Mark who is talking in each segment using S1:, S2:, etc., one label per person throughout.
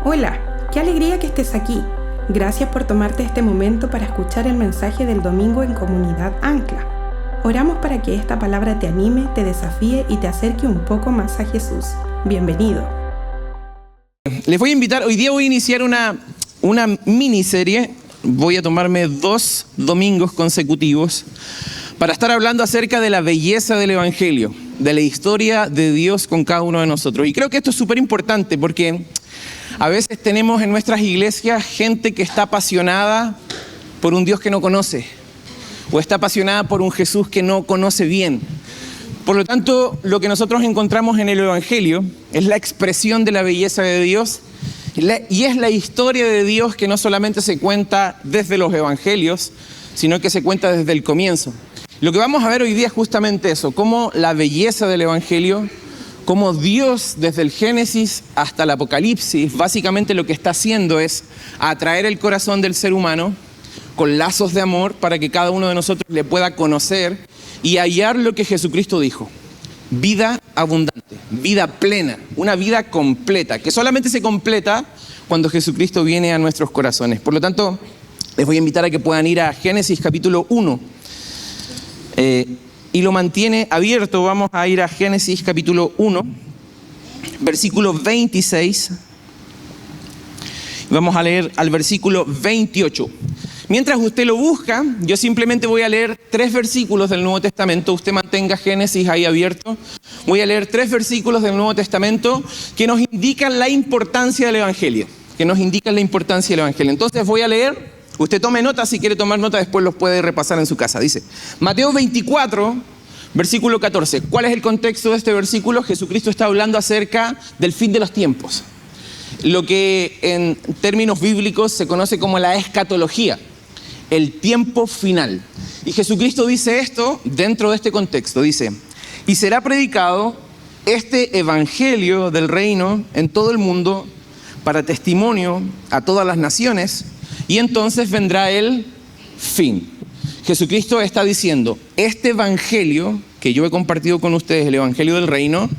S1: Hola, qué alegría que estés aquí. Gracias por tomarte este momento para escuchar el mensaje del domingo en Comunidad Ancla. Oramos para que esta palabra te anime, te desafíe y te acerque un poco más a Jesús. Bienvenido.
S2: Les voy a invitar, hoy día voy a iniciar una miniserie. Voy a tomarme 2 domingos consecutivos para estar hablando acerca de la belleza del Evangelio, de la historia de Dios con cada uno de nosotros. Y creo que esto es súper importante porque a veces tenemos en nuestras iglesias gente que está apasionada por un Dios que no conoce, o está apasionada por un Jesús que no conoce bien. Por lo tanto, lo que nosotros encontramos en el Evangelio es la expresión de la belleza de Dios y es la historia de Dios que no solamente se cuenta desde los Evangelios, sino que se cuenta desde el comienzo. Lo que vamos a ver hoy día es justamente eso, cómo la belleza del Evangelio, cómo Dios desde el Génesis hasta el Apocalipsis, básicamente lo que está haciendo es atraer el corazón del ser humano con lazos de amor para que cada uno de nosotros le pueda conocer y hallar lo que Jesucristo dijo: vida abundante, vida plena, una vida completa, que solamente se completa cuando Jesucristo viene a nuestros corazones. Por lo tanto, les voy a invitar a que puedan ir a Génesis capítulo 1 y lo mantiene abierto. Vamos a ir a Génesis capítulo 1, versículo 26. Vamos a leer al versículo 28. Mientras usted lo busca, yo simplemente voy a leer 3 versículos del Nuevo Testamento. Usted mantenga Génesis ahí abierto. Voy a leer 3 versículos del Nuevo Testamento que nos indican la importancia del Evangelio. Entonces voy a leer, usted tome nota, si quiere tomar nota después los puede repasar en su casa. Dice, Mateo 24, versículo 14. ¿Cuál es el contexto de este versículo? Jesucristo está hablando acerca del fin de los tiempos. Lo que en términos bíblicos se conoce como la escatología, el tiempo final. Y Jesucristo dice esto dentro de este contexto. Dice, y será predicado este evangelio del reino en todo el mundo para testimonio a todas las naciones, y entonces vendrá el fin. Jesucristo está diciendo, este evangelio que yo he compartido con ustedes, el evangelio del reino,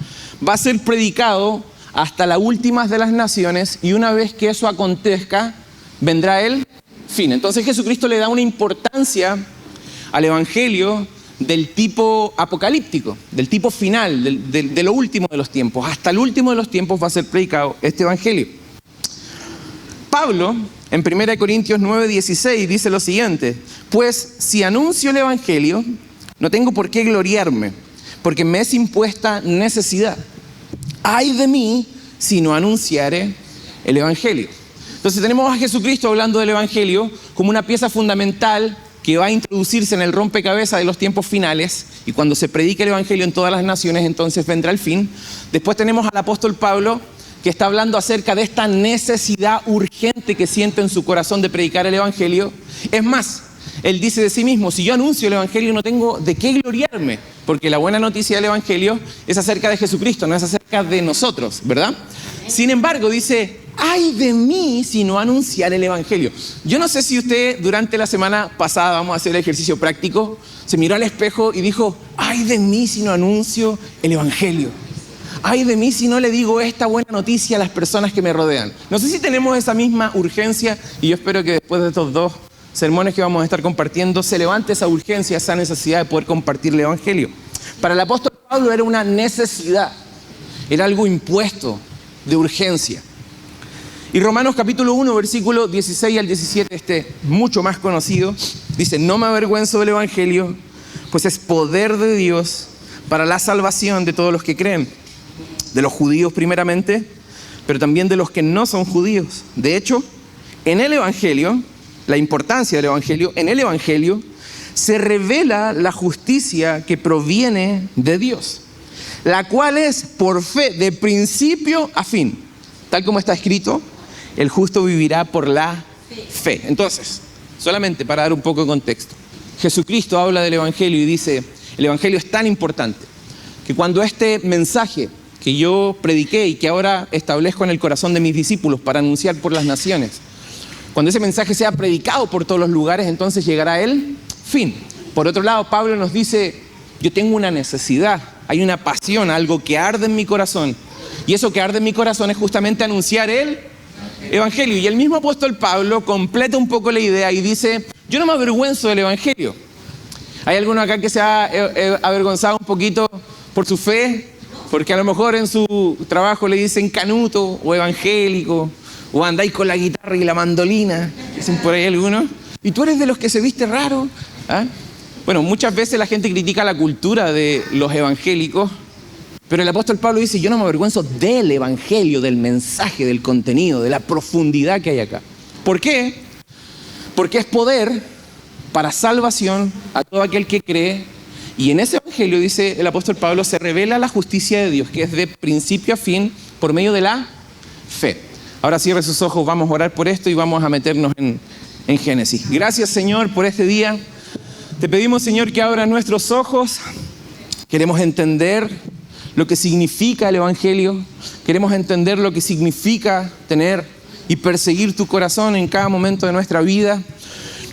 S2: va a ser predicado hasta las últimas de las naciones, y una vez que eso acontezca, vendrá el fin. Entonces Jesucristo le da una importancia al evangelio del tipo apocalíptico, del tipo final, de lo último de los tiempos. Hasta el último de los tiempos va a ser predicado este evangelio. Pablo, en 1 Corintios 9:16, dice lo siguiente: pues si anuncio el evangelio, no tengo por qué gloriarme, porque me es impuesta necesidad. Ay de mí si no anunciare el evangelio. Entonces tenemos a Jesucristo hablando del evangelio como una pieza fundamental que va a introducirse en el rompecabezas de los tiempos finales, y cuando se predique el evangelio en todas las naciones, entonces vendrá el fin. Después tenemos al apóstol Pablo, que está hablando acerca de esta necesidad urgente que siente en su corazón de predicar el evangelio. Es más, él dice de sí mismo, si yo anuncio el evangelio no tengo de qué gloriarme, porque la buena noticia del evangelio es acerca de Jesucristo, no es acerca de nosotros, ¿verdad? Sin embargo, dice, ay de mí si no anunciar el evangelio. Yo no sé si usted durante la semana pasada, vamos a hacer el ejercicio práctico, se miró al espejo y dijo, ay de mí si no anuncio el evangelio. Ay de mí si no le digo esta buena noticia a las personas que me rodean. No sé si tenemos esa misma urgencia, y yo espero que después de estos 2 sermones que vamos a estar compartiendo, se levante esa urgencia, esa necesidad de poder compartir el evangelio. Para el apóstol Pablo era una necesidad, era algo impuesto de urgencia. Y Romanos capítulo 1, versículo 16 al 17, mucho más conocido, dice, no me avergüenzo del evangelio, pues es poder de Dios para la salvación de todos los que creen, de los judíos primeramente, pero también de los que no son judíos. De hecho, en el evangelio, la importancia del evangelio, en el evangelio se revela la justicia que proviene de Dios, la cual es por fe de principio a fin, tal como está escrito, el justo vivirá por la fe. Entonces, solamente para dar un poco de contexto, Jesucristo habla del evangelio y dice, el evangelio es tan importante que cuando este mensaje que yo prediqué y que ahora establezco en el corazón de mis discípulos para anunciar por las naciones, cuando ese mensaje sea predicado por todos los lugares, entonces llegará el fin. Por otro lado, Pablo nos dice, yo tengo una necesidad, hay una pasión, algo que arde en mi corazón. Y eso que arde en mi corazón es justamente anunciar el evangelio. Y el mismo apóstol Pablo completa un poco la idea y dice, yo no me avergüenzo del evangelio. ¿Hay alguno acá que se ha avergonzado un poquito por su fe? Porque a lo mejor en su trabajo le dicen canuto o evangélico, o andáis con la guitarra y la mandolina, dicen por ahí algunos. Y tú eres de los que se viste raro. ¿Ah? Bueno, muchas veces la gente critica la cultura de los evangélicos, pero el apóstol Pablo dice, yo no me avergüenzo del evangelio, del mensaje, del contenido, de la profundidad que hay acá. ¿Por qué? Porque es poder para salvación a todo aquel que cree. Y en ese evangelio, dice el apóstol Pablo, se revela la justicia de Dios, que es de principio a fin por medio de la fe. Ahora cierre sus ojos, vamos a orar por esto y vamos a meternos en Génesis. Gracias, Señor, por este día. Te pedimos, Señor, que abras nuestros ojos. Queremos entender lo que significa el evangelio. Queremos entender lo que significa tener y perseguir tu corazón en cada momento de nuestra vida.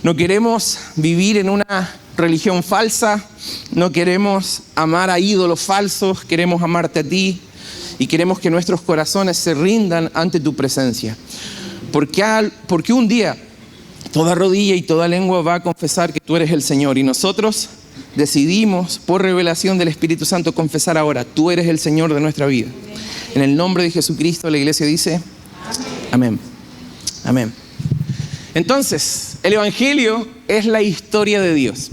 S2: No queremos vivir en una religión falsa. No queremos amar a ídolos falsos. Queremos amarte a ti. Y queremos que nuestros corazones se rindan ante tu presencia. Porque un día toda rodilla y toda lengua va a confesar que tú eres el Señor. Y nosotros decidimos, por revelación del Espíritu Santo, confesar ahora, tú eres el Señor de nuestra vida. En el nombre de Jesucristo, la iglesia dice, amén. Amén. Entonces, el evangelio es la historia de Dios.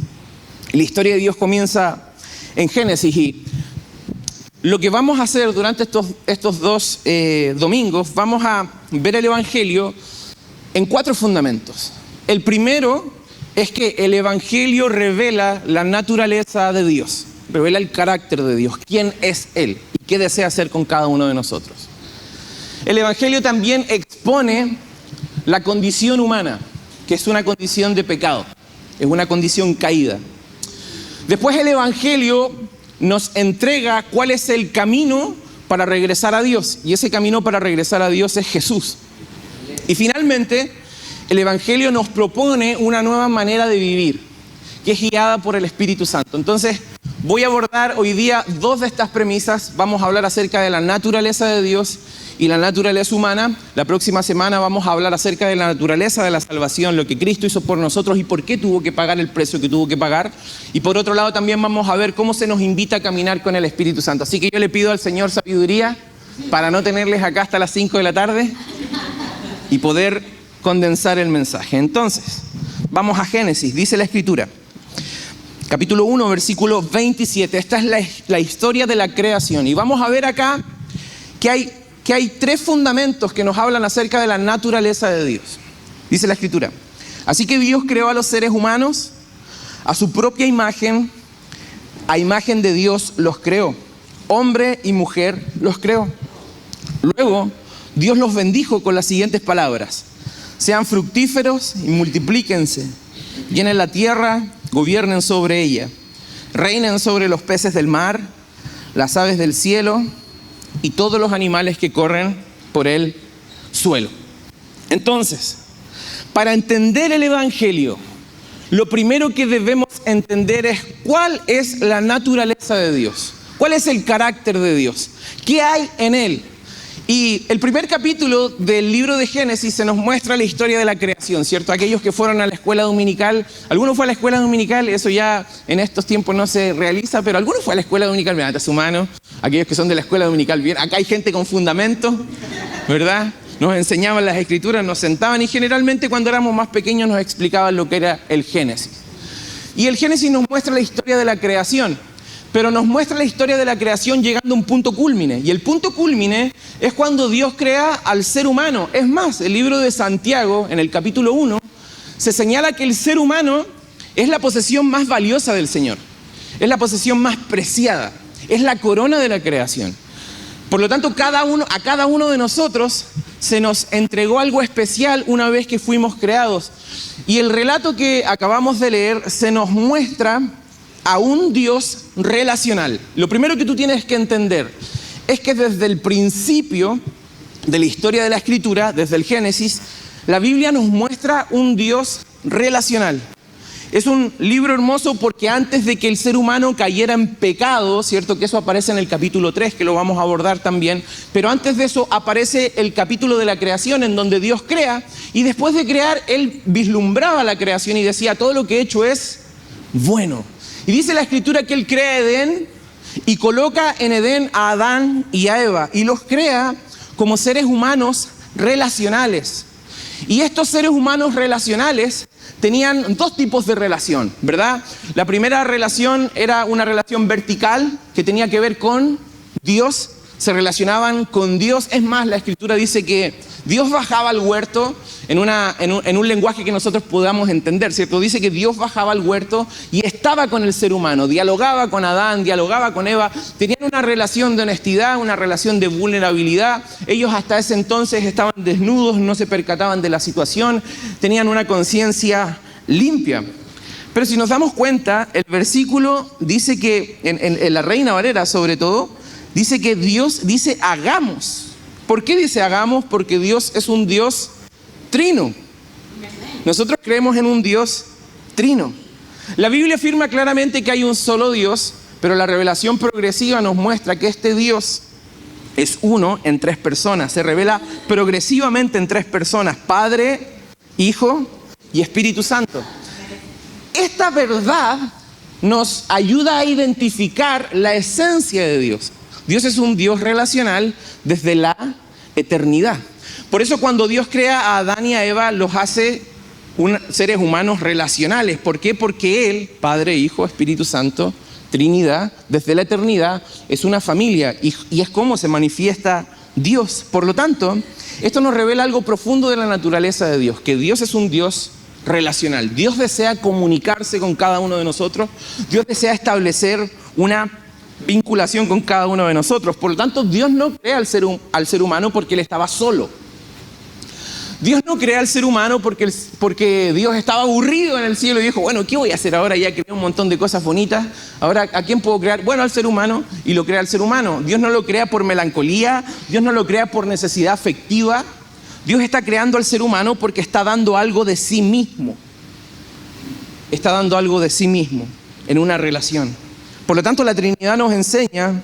S2: La historia de Dios comienza en Génesis y lo que vamos a hacer durante estos dos domingos, vamos a ver el evangelio en 4 fundamentos. El primero es que el evangelio revela la naturaleza de Dios, revela el carácter de Dios, quién es Él y qué desea hacer con cada uno de nosotros. El evangelio también expone la condición humana, que es una condición de pecado, es una condición caída. Después el evangelio nos entrega cuál es el camino para regresar a Dios, y ese camino para regresar a Dios es Jesús. Y finalmente, el evangelio nos propone una nueva manera de vivir, que es guiada por el Espíritu Santo. Entonces, voy a abordar hoy día 2 de estas premisas. Vamos a hablar acerca de la naturaleza de Dios y la naturaleza humana. La próxima semana vamos a hablar acerca de la naturaleza de la salvación, lo que Cristo hizo por nosotros y por qué tuvo que pagar el precio que tuvo que pagar. Y por otro lado también vamos a ver cómo se nos invita a caminar con el Espíritu Santo. Así que yo le pido al Señor sabiduría para no tenerles acá hasta las 5 de la tarde y poder condensar el mensaje. Entonces, vamos a Génesis, dice la Escritura. Capítulo 1, versículo 27. Esta es la historia de la creación. Y vamos a ver acá que hay 3 fundamentos que nos hablan acerca de la naturaleza de Dios. Dice la Escritura. Así que Dios creó a los seres humanos a su propia imagen. A imagen de Dios los creó. Hombre y mujer los creó. Luego, Dios los bendijo con las siguientes palabras. Sean fructíferos y multiplíquense. Llenen la tierra, gobiernen sobre ella. Reinen sobre los peces del mar, las aves del cielo y todos los animales que corren por el suelo. Entonces, para entender el evangelio, lo primero que debemos entender es cuál es la naturaleza de Dios. ¿Cuál es el carácter de Dios? ¿Qué hay en Él? Y el primer capítulo del libro de Génesis se nos muestra la historia de la creación, ¿cierto? Aquellos que fueron a la escuela dominical, algunos fue a la escuela dominical, eso ya en estos tiempos no se realiza, pero algunos fue a la escuela dominical, levanta su mano, aquellos que son de la escuela dominical, bien, acá hay gente con fundamento, ¿verdad? Nos enseñaban las escrituras, nos sentaban y generalmente cuando éramos más pequeños nos explicaban lo que era el Génesis. Y el Génesis nos muestra la historia de la creación. Pero nos muestra la historia de la creación llegando a un punto cúlmine. Y el punto cúlmine es cuando Dios crea al ser humano. Es más, el libro de Santiago, en el capítulo 1, se señala que el ser humano es la posesión más valiosa del Señor. Es la posesión más preciada. Es la corona de la creación. Por lo tanto, a cada uno de nosotros se nos entregó algo especial una vez que fuimos creados. Y el relato que acabamos de leer se nos muestra a un Dios relacional. Lo primero que tú tienes que entender es que desde el principio de la historia de la Escritura, desde el Génesis, la Biblia nos muestra un Dios relacional. Es un libro hermoso porque antes de que el ser humano cayera en pecado, ¿cierto? Que eso aparece en el capítulo 3, que lo vamos a abordar también. Pero antes de eso aparece el capítulo de la creación, en donde Dios crea. Y después de crear, Él vislumbraba la creación y decía, todo lo que he hecho es bueno. Y dice la Escritura que Él crea Edén y coloca en Edén a Adán y a Eva. Y los crea como seres humanos relacionales. Y estos seres humanos relacionales tenían dos tipos de relación, ¿verdad? La primera relación era una relación vertical que tenía que ver con Dios, se relacionaban con Dios. Es más, la Escritura dice que Dios bajaba al huerto en un lenguaje que nosotros podamos entender, ¿cierto? Dice que Dios bajaba al huerto y estaba con el ser humano, dialogaba con Adán, dialogaba con Eva, tenían una relación de honestidad, una relación de vulnerabilidad. Ellos hasta ese entonces estaban desnudos, no se percataban de la situación, tenían una conciencia limpia. Pero si nos damos cuenta, el versículo dice que, en la Reina Valera sobre todo, dice que Dios dice hagamos. ¿Por qué dice hagamos? Porque Dios es un Dios trino. Nosotros creemos en un Dios trino. La Biblia afirma claramente que hay un solo Dios, pero la revelación progresiva nos muestra que este Dios es uno en tres personas. Se revela progresivamente en tres personas: Padre, Hijo y Espíritu Santo. Esta verdad nos ayuda a identificar la esencia de Dios. Dios es un Dios relacional desde la eternidad. Por eso cuando Dios crea a Adán y a Eva, los hace seres humanos relacionales. ¿Por qué? Porque Él, Padre, Hijo, Espíritu Santo, Trinidad, desde la eternidad, es una familia y es como se manifiesta Dios. Por lo tanto, esto nos revela algo profundo de la naturaleza de Dios, que Dios es un Dios relacional. Dios desea comunicarse con cada uno de nosotros. Dios desea establecer una vinculación con cada uno de nosotros. Por lo tanto, Dios no crea al ser humano porque Él estaba solo. Dios no crea al ser humano porque Dios estaba aburrido en el cielo y dijo, bueno, ¿qué voy a hacer ahora? Ya creé un montón de cosas bonitas. Ahora, ¿a quién puedo crear? Bueno, al ser humano, y lo crea al ser humano. Dios no lo crea por melancolía, Dios no lo crea por necesidad afectiva. Dios está creando al ser humano porque está dando algo de sí mismo. Está dando algo de sí mismo en una relación. Por lo tanto, la Trinidad nos enseña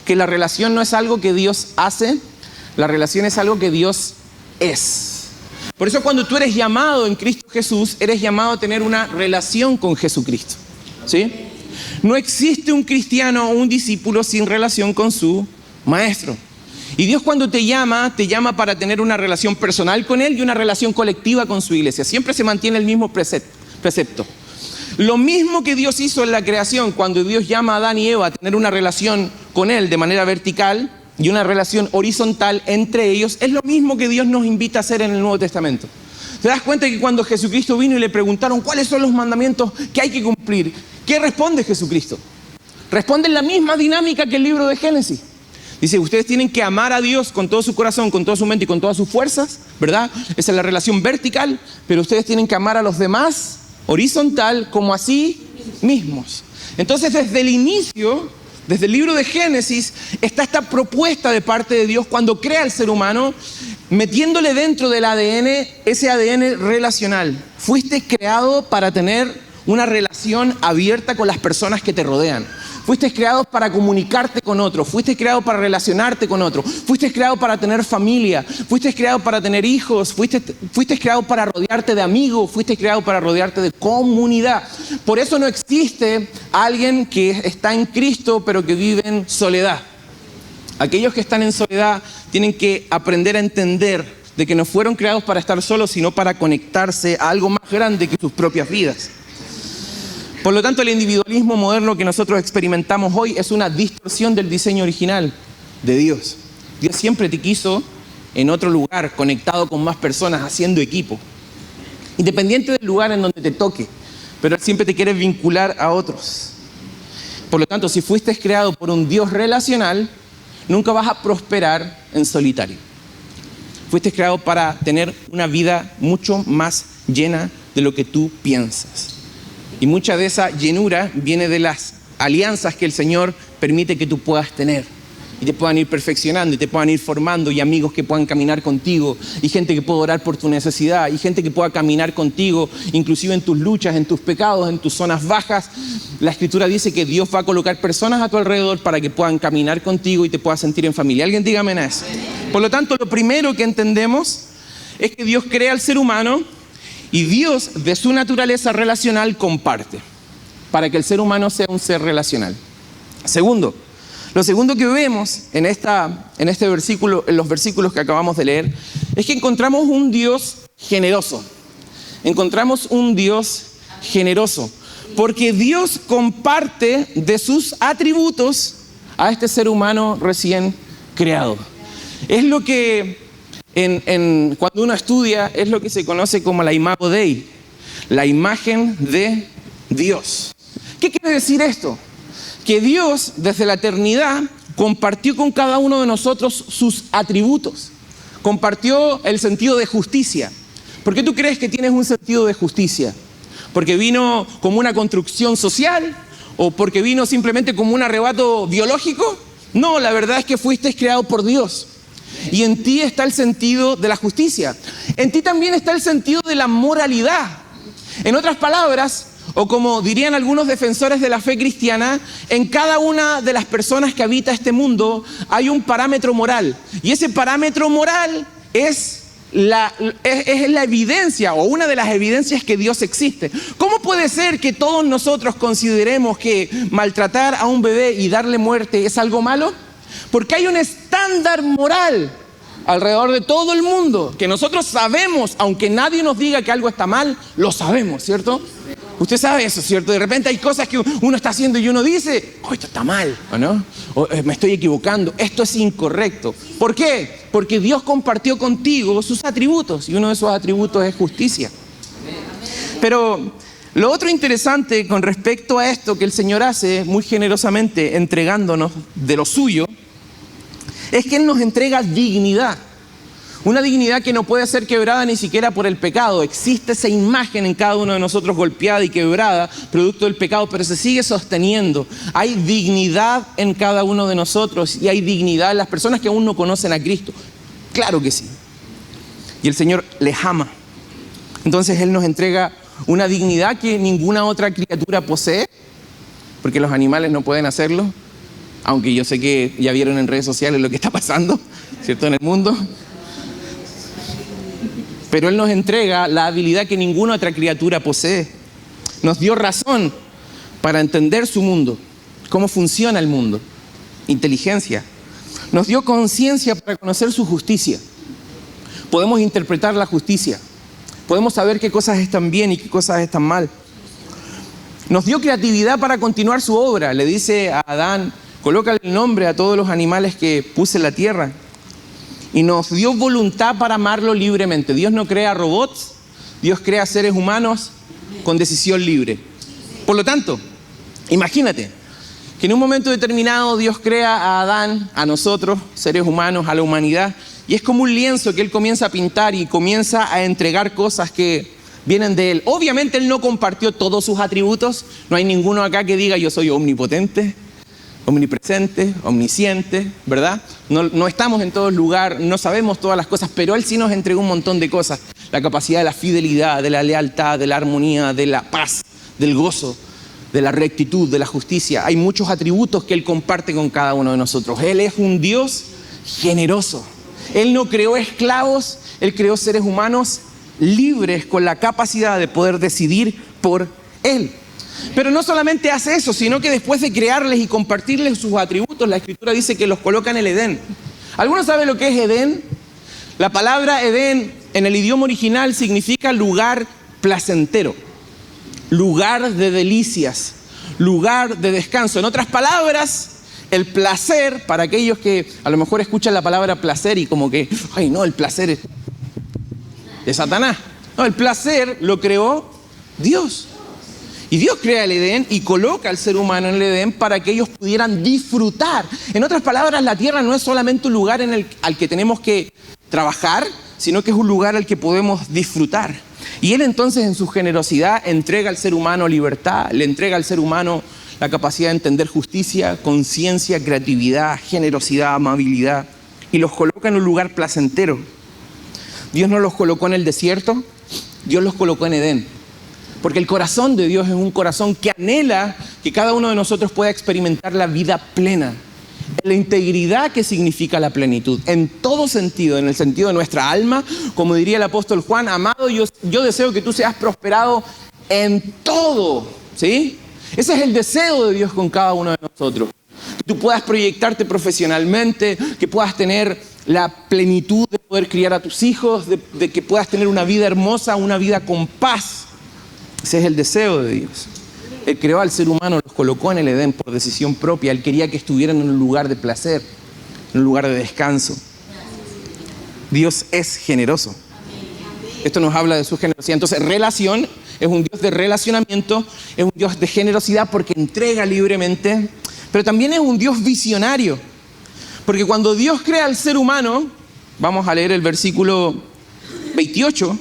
S2: que la relación no es algo que Dios hace, la relación es algo que Dios es. Por eso cuando tú eres llamado en Cristo Jesús, eres llamado a tener una relación con Jesucristo, ¿sí? No existe un cristiano o un discípulo sin relación con su maestro. Y Dios cuando te llama para tener una relación personal con Él y una relación colectiva con su iglesia. Siempre se mantiene el mismo precepto. Lo mismo que Dios hizo en la creación, cuando Dios llama a Adán y Eva a tener una relación con Él de manera vertical y una relación horizontal entre ellos, es lo mismo que Dios nos invita a hacer en el Nuevo Testamento. ¿Te das cuenta que cuando Jesucristo vino y le preguntaron cuáles son los mandamientos que hay que cumplir? ¿Qué responde Jesucristo? Responde en la misma dinámica que el libro de Génesis. Dice, ustedes tienen que amar a Dios con todo su corazón, con toda su mente y con todas sus fuerzas, ¿verdad? Esa es la relación vertical, pero ustedes tienen que amar a los demás horizontal como a sí mismos. Entonces, desde el inicio, desde el libro de Génesis, está esta propuesta de parte de Dios cuando crea al ser humano, metiéndole dentro del ADN, ese ADN relacional. Fuiste creado para tener una relación abierta con las personas que te rodean. Fuiste creado para comunicarte con otros, fuiste creado para relacionarte con otros, fuiste creado para tener familia, fuiste creado para tener hijos, fuiste creado para rodearte de amigos, fuiste creado para rodearte de comunidad. Por eso no existe alguien que está en Cristo pero que vive en soledad. Aquellos que están en soledad tienen que aprender a entender de que no fueron creados para estar solos, sino para conectarse a algo más grande que sus propias vidas. Por lo tanto, el individualismo moderno que nosotros experimentamos hoy es una distorsión del diseño original de Dios. Dios siempre te quiso en otro lugar, conectado con más personas, haciendo equipo. Independiente del lugar en donde te toque, pero Él siempre te quiere vincular a otros. Por lo tanto, si fuiste creado por un Dios relacional, nunca vas a prosperar en solitario. Fuiste creado para tener una vida mucho más llena de lo que tú piensas. Y mucha de esa llenura viene de las alianzas que el Señor permite que tú puedas tener. y te puedan ir perfeccionando y te puedan ir formando, y amigos que puedan caminar contigo, y gente que pueda orar por tu necesidad, y gente que pueda caminar contigo, inclusive en tus luchas, en tus pecados, en tus zonas bajas. La Escritura dice que Dios va a colocar personas a tu alrededor para que puedan caminar contigo y te puedas sentir en familia. Alguien diga amén a eso. Por lo tanto, lo primero que entendemos es que Dios crea al ser humano y Dios, de su naturaleza relacional, comparte para que el ser humano sea un ser relacional. Segundo, lo segundo que vemos en este versículo, en los versículos que acabamos de leer, es que encontramos un Dios generoso. Encontramos un Dios generoso, porque Dios comparte de sus atributos a este ser humano recién creado. Es lo que cuando uno estudia, es lo que se conoce como la imago Dei, la imagen de Dios. ¿Qué quiere decir esto? Que Dios, desde la eternidad, compartió con cada uno de nosotros sus atributos. Compartió el sentido de justicia. ¿Por qué tú crees que tienes un sentido de justicia? ¿Porque vino como una construcción social? ¿O porque vino simplemente como un arrebato biológico? No, la verdad es que fuiste creado por Dios. Y en ti está el sentido de la justicia. En ti también está el sentido de la moralidad. En otras palabras, o como dirían algunos defensores de la fe cristiana, en cada una de las personas que habita este mundo hay un parámetro moral. Y ese parámetro moral es la evidencia, o una de las evidencias que Dios existe. ¿Cómo puede ser que todos nosotros consideremos que maltratar a un bebé y darle muerte es algo malo? Porque hay un estándar moral alrededor de todo el mundo que nosotros sabemos, aunque nadie nos diga que algo está mal, lo sabemos, ¿cierto? Usted sabe eso, ¿cierto? De repente hay cosas que uno está haciendo y uno dice, oh, esto está mal, ¿o no? O me estoy equivocando, esto es incorrecto. ¿Por qué? Porque Dios compartió contigo sus atributos, y uno de esos atributos es justicia. Pero lo otro interesante con respecto a esto que el Señor hace muy generosamente entregándonos de lo suyo, es que Él nos entrega dignidad. Una dignidad que no puede ser quebrada ni siquiera por el pecado. Existe esa imagen en cada uno de nosotros golpeada y quebrada, producto del pecado, pero se sigue sosteniendo. Hay dignidad en cada uno de nosotros, y hay dignidad en las personas que aún no conocen a Cristo. Claro que sí. Y el Señor les ama. Entonces Él nos entrega una dignidad que ninguna otra criatura posee, porque los animales no pueden hacerlo, aunque yo sé que ya vieron en redes sociales lo que está pasando, ¿cierto?, en el mundo. Pero Él nos entrega la habilidad que ninguna otra criatura posee. Nos dio razón para entender su mundo, cómo funciona el mundo, inteligencia. Nos dio conciencia para conocer su justicia. Podemos interpretar la justicia. Podemos saber qué cosas están bien y qué cosas están mal. Nos dio creatividad para continuar su obra. Le dice a Adán, colócale el nombre a todos los animales que puse en la tierra. Y nos dio voluntad para amarlo libremente. Dios no crea robots, Dios crea seres humanos con decisión libre. Por lo tanto, imagínate que en un momento determinado Dios crea a Adán, a nosotros, seres humanos, a la humanidad, y es como un lienzo que Él comienza a pintar y comienza a entregar cosas que vienen de Él. Obviamente Él no compartió todos sus atributos. No hay ninguno acá que diga yo soy omnipotente, omnipresente, omnisciente, ¿verdad? No estamos en todo lugar, no sabemos todas las cosas, pero Él sí nos entregó un montón de cosas. La capacidad de la fidelidad, de la lealtad, de la armonía, de la paz, del gozo, de la rectitud, de la justicia. Hay muchos atributos que Él comparte con cada uno de nosotros. Él es un Dios generoso. Él no creó esclavos, Él creó seres humanos libres con la capacidad de poder decidir por Él. Pero no solamente hace eso, sino que después de crearles y compartirles sus atributos, la Escritura dice que los coloca en el Edén. ¿Alguno sabe lo que es Edén? La palabra Edén en el idioma original significa lugar placentero, lugar de delicias, lugar de descanso. En otras palabras, el placer, para aquellos que a lo mejor escuchan la palabra placer y como que, ay no, el placer es de Satanás. No, el placer lo creó Dios. Y Dios crea el Edén y coloca al ser humano en el Edén para que ellos pudieran disfrutar. En otras palabras, la tierra no es solamente un lugar al que tenemos que trabajar, sino que es un lugar al que podemos disfrutar. Y Él entonces en su generosidad entrega al ser humano libertad, le entrega al ser humano la capacidad de entender justicia, conciencia, creatividad, generosidad, amabilidad, y los coloca en un lugar placentero. Dios no los colocó en el desierto, Dios los colocó en Edén. Porque el corazón de Dios es un corazón que anhela que cada uno de nosotros pueda experimentar la vida plena. La integridad que significa la plenitud, en todo sentido, en el sentido de nuestra alma, como diría el apóstol Juan, amado, yo deseo que tú seas prosperado en todo, ¿sí? Ese es el deseo de Dios con cada uno de nosotros. Que tú puedas proyectarte profesionalmente, que puedas tener la plenitud de poder criar a tus hijos, de que puedas tener una vida hermosa, una vida con paz. Ese es el deseo de Dios. Él creó al ser humano, los colocó en el Edén por decisión propia. Él quería que estuvieran en un lugar de placer, en un lugar de descanso. Dios es generoso. Esto nos habla de su generosidad. Entonces, relación es un Dios de relacionamiento, es un Dios de generosidad porque entrega libremente, pero también es un Dios visionario. Porque cuando Dios crea al ser humano, vamos a leer el versículo 28,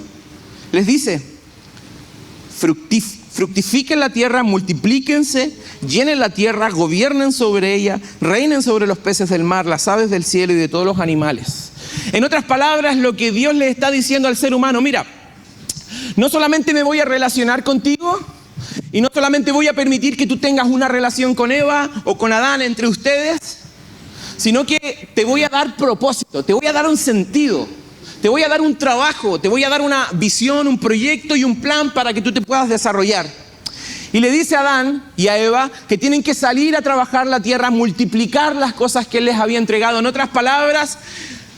S2: les dice: fructifiquen la tierra, multiplíquense, llenen la tierra, gobiernen sobre ella, reinen sobre los peces del mar, las aves del cielo y de todos los animales. En otras palabras, lo que Dios le está diciendo al ser humano: mira, no solamente me voy a relacionar contigo y no solamente voy a permitir que tú tengas una relación con Eva o con Adán entre ustedes, sino que te voy a dar propósito, te voy a dar un sentido. Te voy a dar un trabajo, te voy a dar una visión, un proyecto y un plan para que tú te puedas desarrollar. Y le dice a Adán y a Eva que tienen que salir a trabajar la tierra, multiplicar las cosas que Él les había entregado. En otras palabras,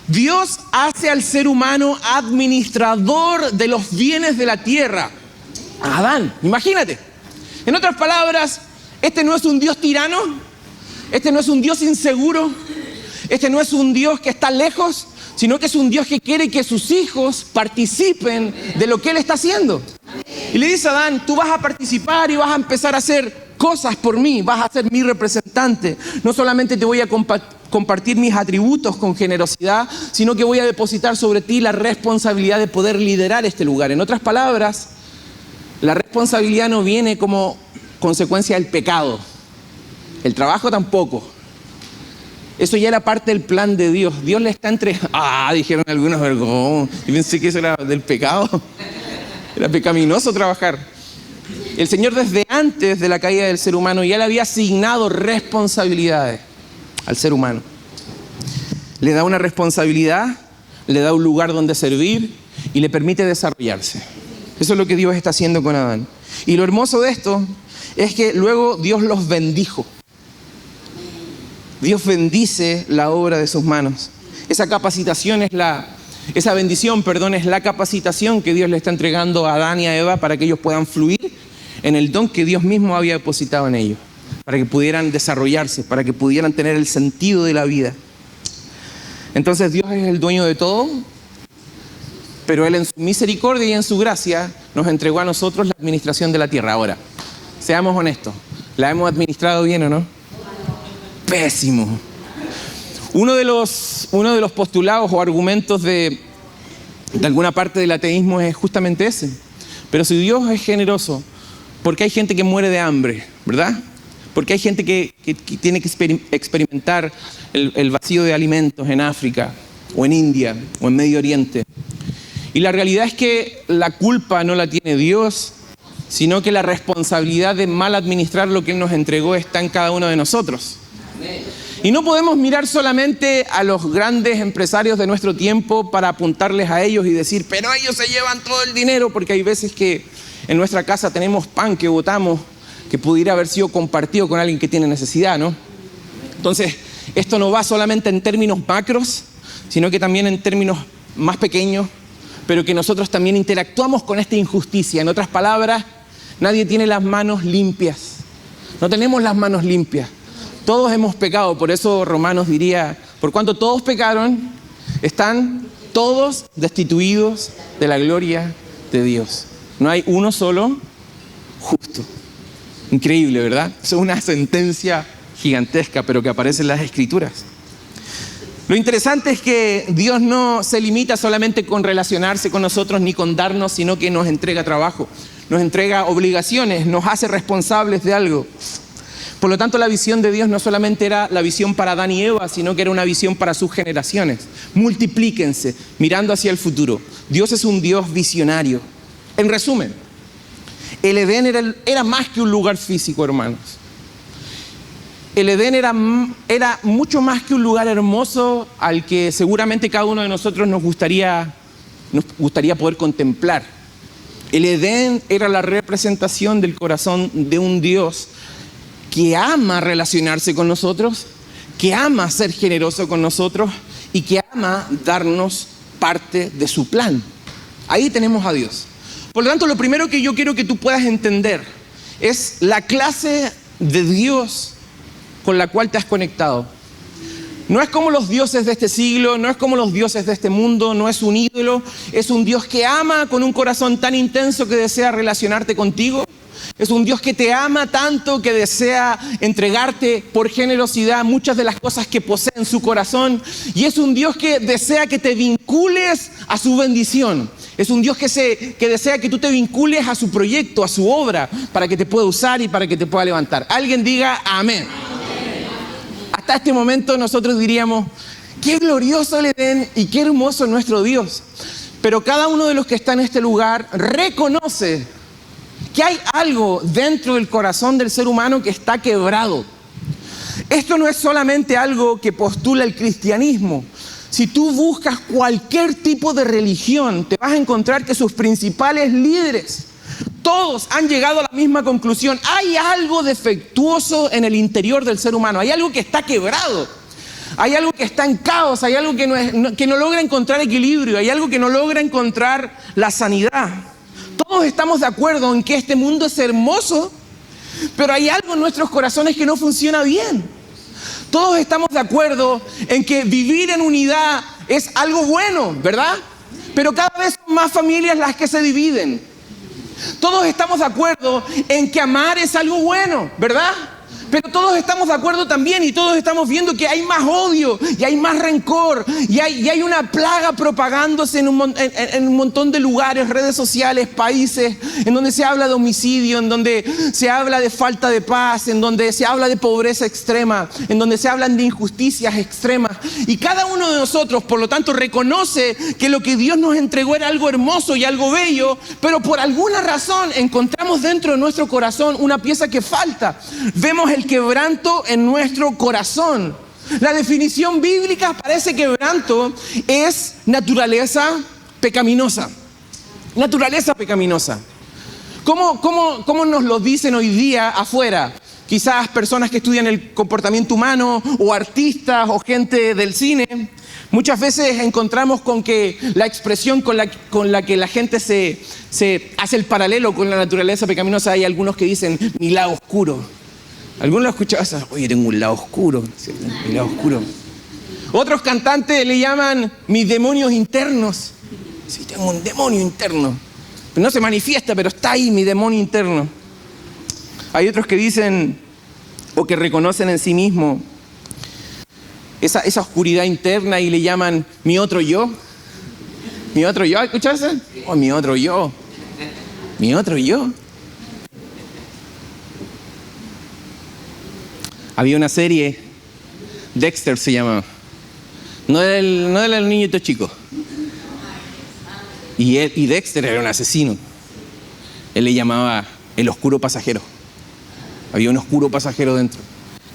S2: Dios hace al ser humano administrador de los bienes de la tierra. A Adán, imagínate. En otras palabras, este no es un Dios tirano, este no es un Dios inseguro, este no es un Dios que está lejos, sino que es un Dios que quiere que sus hijos participen de lo que Él está haciendo. Y le dice a Adán: tú vas a participar y vas a empezar a hacer cosas por mí, vas a ser mi representante. No solamente te voy a compartir mis atributos con generosidad, sino que voy a depositar sobre ti la responsabilidad de poder liderar este lugar. En otras palabras, la responsabilidad no viene como consecuencia del pecado. El trabajo tampoco. Eso ya era parte del plan de Dios. Dios le está entregando. Dijeron algunos, yo pensé que eso era del pecado. Era pecaminoso trabajar. El Señor, desde antes de la caída del ser humano, ya le había asignado responsabilidades al ser humano. Le da una responsabilidad, le da un lugar donde servir y le permite desarrollarse. Eso es lo que Dios está haciendo con Adán. Y lo hermoso de esto es que luego Dios los bendijo. Dios bendice la obra de sus manos. Esa capacitación esa bendición es la capacitación que Dios le está entregando a Adán y a Eva para que ellos puedan fluir en el don que Dios mismo había depositado en ellos, para que pudieran desarrollarse, para que pudieran tener el sentido de la vida. Entonces Dios es el dueño de todo, pero Él en su misericordia y en su gracia nos entregó a nosotros la administración de la tierra. Ahora, seamos honestos, ¿la hemos administrado bien o no? Pésimo. Uno de los postulados o argumentos de alguna parte del ateísmo es justamente ese. Pero si Dios es generoso, ¿por qué hay gente que muere de hambre? ¿Verdad? Porque hay gente que tiene que experimentar el vacío de alimentos en África, o en India, o en Medio Oriente. Y la realidad es que la culpa no la tiene Dios, sino que la responsabilidad de mal administrar lo que Él nos entregó está en cada uno de nosotros. Y no podemos mirar solamente a los grandes empresarios de nuestro tiempo para apuntarles a ellos y decir, pero ellos se llevan todo el dinero, porque hay veces que en nuestra casa tenemos pan que botamos que pudiera haber sido compartido con alguien que tiene necesidad, ¿no? Entonces, esto no va solamente en términos macros, sino que también en términos más pequeños, pero que nosotros también interactuamos con esta injusticia. En otras palabras, nadie tiene las manos limpias. No tenemos las manos limpias. Todos hemos pecado, por eso Romanos diría, por cuanto todos pecaron, están todos destituidos de la gloria de Dios. No hay uno solo justo. Increíble, ¿verdad? Eso es una sentencia gigantesca, pero que aparece en las Escrituras. Lo interesante es que Dios no se limita solamente con relacionarse con nosotros ni con darnos, sino que nos entrega trabajo, nos entrega obligaciones, nos hace responsables de algo. Por lo tanto, la visión de Dios no solamente era la visión para Adán y Eva, sino que era una visión para sus generaciones. Multiplíquense, mirando hacia el futuro. Dios es un Dios visionario. En resumen, el Edén era más que un lugar físico, hermanos. El Edén era mucho más que un lugar hermoso al que seguramente cada uno de nosotros nos gustaría poder contemplar. El Edén era la representación del corazón de un Dios que ama relacionarse con nosotros, que ama ser generoso con nosotros y que ama darnos parte de su plan. Ahí tenemos a Dios. Por lo tanto, lo primero que yo quiero que tú puedas entender es la clase de Dios con la cual te has conectado. No es como los dioses de este siglo, no es como los dioses de este mundo, no es un ídolo, es un Dios que ama con un corazón tan intenso que desea relacionarte contigo. Es un Dios que te ama tanto que desea entregarte por generosidad muchas de las cosas que posee en su corazón. Y es un Dios que desea que te vincules a su bendición. Es un Dios que desea que tú te vincules a su proyecto, a su obra, para que te pueda usar y para que te pueda levantar. Alguien diga amén. Hasta este momento nosotros diríamos, qué glorioso el Edén y qué hermoso nuestro Dios. Pero cada uno de los que está en este lugar reconoce que hay algo dentro del corazón del ser humano que está quebrado. Esto no es solamente algo que postula el cristianismo. Si tú buscas cualquier tipo de religión, te vas a encontrar que sus principales líderes, todos han llegado a la misma conclusión. Hay algo defectuoso en el interior del ser humano. Hay algo que está quebrado. Hay algo que está en caos. Hay algo que no logra encontrar equilibrio. Hay algo que no logra encontrar la sanidad. Todos estamos de acuerdo en que este mundo es hermoso, pero hay algo en nuestros corazones que no funciona bien. Todos estamos de acuerdo en que vivir en unidad es algo bueno, ¿verdad? Pero cada vez son más familias las que se dividen. Todos estamos de acuerdo en que amar es algo bueno, ¿verdad? Pero todos estamos de acuerdo también y todos estamos viendo que hay más odio y hay más rencor y hay una plaga propagándose en un montón de lugares, redes sociales, países, en donde se habla de homicidio, en donde se habla de falta de paz, en donde se habla de pobreza extrema, en donde se hablan de injusticias extremas. Y cada uno de nosotros, por lo tanto, reconoce que lo que Dios nos entregó era algo hermoso y algo bello, pero por alguna razón encontramos dentro de nuestro corazón una pieza que falta. Vemos el quebranto en nuestro corazón. La definición bíblica para ese quebranto es naturaleza pecaminosa. Naturaleza pecaminosa. ¿Cómo nos lo dicen hoy día afuera? Quizás personas que estudian el comportamiento humano o artistas o gente del cine. Muchas veces encontramos con que la expresión con la que la gente se hace el paralelo con la naturaleza pecaminosa, hay algunos que dicen mi lado oscuro. Algunos lo escuchaban, oye, tengo un lado oscuro, ¿sí? Mi lado oscuro. Otros cantantes le llaman mis demonios internos. Sí, tengo un demonio interno. No se manifiesta, pero está ahí mi demonio interno. Hay otros que dicen o que reconocen en sí mismo esa oscuridad interna y le llaman mi otro yo. Mi otro yo, ¿escuchaste? Oh, mi otro yo. Mi otro yo. Había una serie, Dexter se llamaba. No era el niñito chico. Y Dexter era un asesino. Él le llamaba el oscuro pasajero. Había un oscuro pasajero dentro.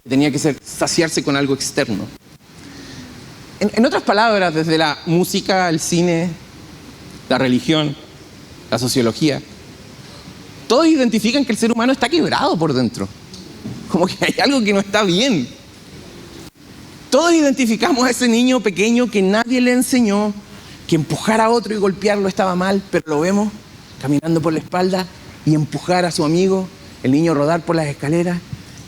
S2: Tenía que saciarse con algo externo. En otras palabras, desde la música, el cine, la religión, la sociología, todos identifican que el ser humano está quebrado por dentro. Como que hay algo que no está bien. Todos identificamos a ese niño pequeño que nadie le enseñó que empujar a otro y golpearlo estaba mal, pero lo vemos caminando por la espalda y empujar a su amigo, el niño rodar por las escaleras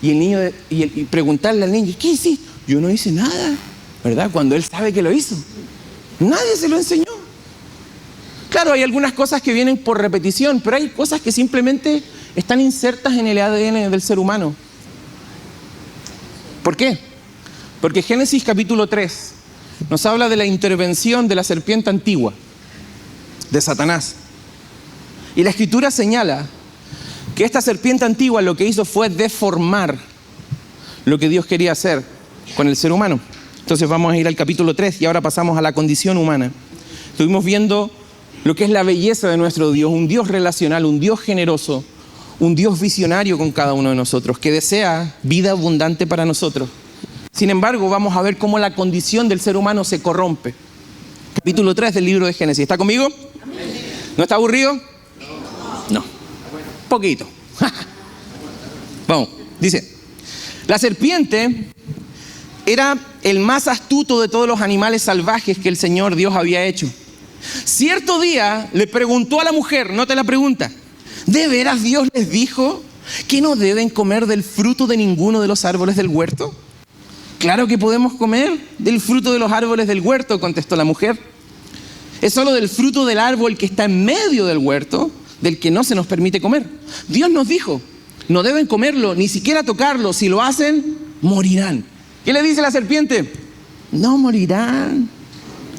S2: y el niño y preguntarle al niño, ¿qué hiciste? Yo no hice nada, ¿verdad? Cuando él sabe que lo hizo. Nadie se lo enseñó. Claro, hay algunas cosas que vienen por repetición, pero hay cosas que simplemente están insertas en el ADN del ser humano. ¿Por qué? Porque Génesis capítulo 3 nos habla de la intervención de la serpiente antigua, de Satanás. Y la Escritura señala que esta serpiente antigua lo que hizo fue deformar lo que Dios quería hacer con el ser humano. Entonces vamos a ir al capítulo 3 y ahora pasamos a la condición humana. Estuvimos viendo lo que es la belleza de nuestro Dios, un Dios relacional, un Dios generoso, un Dios visionario con cada uno de nosotros, que desea vida abundante para nosotros. Sin embargo, vamos a ver cómo la condición del ser humano se corrompe. Capítulo 3 del libro de Génesis. ¿Está conmigo? ¿No está aburrido? No. Poquito. Vamos, dice, la serpiente era el más astuto de todos los animales salvajes que el Señor Dios había hecho. Cierto día le preguntó a la mujer, nota la pregunta, ¿de veras Dios les dijo que no deben comer del fruto de ninguno de los árboles del huerto? Claro que podemos comer del fruto de los árboles del huerto, contestó la mujer. Es solo del fruto del árbol que está en medio del huerto, del que no se nos permite comer. Dios nos dijo, no deben comerlo, ni siquiera tocarlo. Si lo hacen, morirán. ¿Qué le dice la serpiente? No morirán,